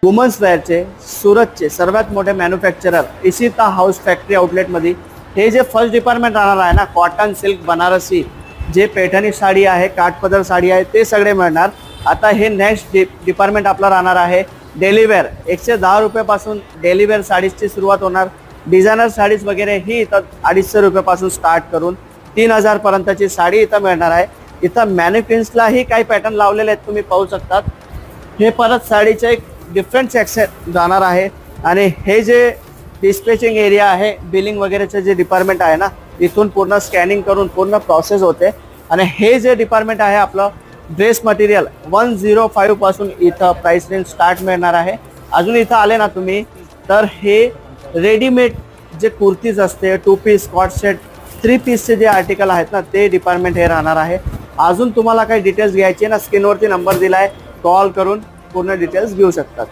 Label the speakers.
Speaker 1: Women's वेअरचे सुरतचे सर्वात मोठे manufacturer Ishita house factory आउटलेटमध्ये हे जे फर्स्ट डिपार्टमेंट राहणार आहे ना, कॉटन सिल्क बनारसी जे पैठणी साडी आहे, काठपदर साडी आहे, ते सगळे मिळणार. आता हे नेक्स्ट डिपार्टमेंट आपला राहणार आहे डेलीवेअर. 110 रुपयापासून डेलीवेअर साडीजची सुरुवात होणार. डिझायनर साडीज वगैरे ही इथं 250 रुपयापासून स्टार्ट करून 3000 पर्यंतची साडी इथं मिळणार आहे. इथं मॅनिक्विन्सलाही काही पॅटर्न लावलेले आहेत, तुम्ही पाहू शकतात. हे परत साडीचे एक डिफरंट सेक्शन जाणार आहे. आणि हे जे डिस्पॅचिंग एरिया आहे, बिलिंग वगैरेचे जे डिपार्टमेंट आहे ना, इथून पूर्ण स्कॅनिंग करून पूर्ण प्रोसेस होते. आणि हे जे डिपार्टमेंट आहे आपलं ड्रेस मटेरियल 105 पासून इथं प्राइस रेंज स्टार्ट मिळणार आहे. अजून इथं आले ना तुम्ही तर हे रेडीमेड जे कुर्तीज असते, 2 पीस, कॉट सेट, 3 पीसचे जे आर्टिकल आहेत ना, ते डिपार्टमेंट हे राहणार आहे. अजून तुम्हाला काही डिटेल्स घ्यायचे ना, स्क्रीनवरती नंबर दिला आहे, कॉल करून पूर्ण डिटेल्स घेऊ शकतात.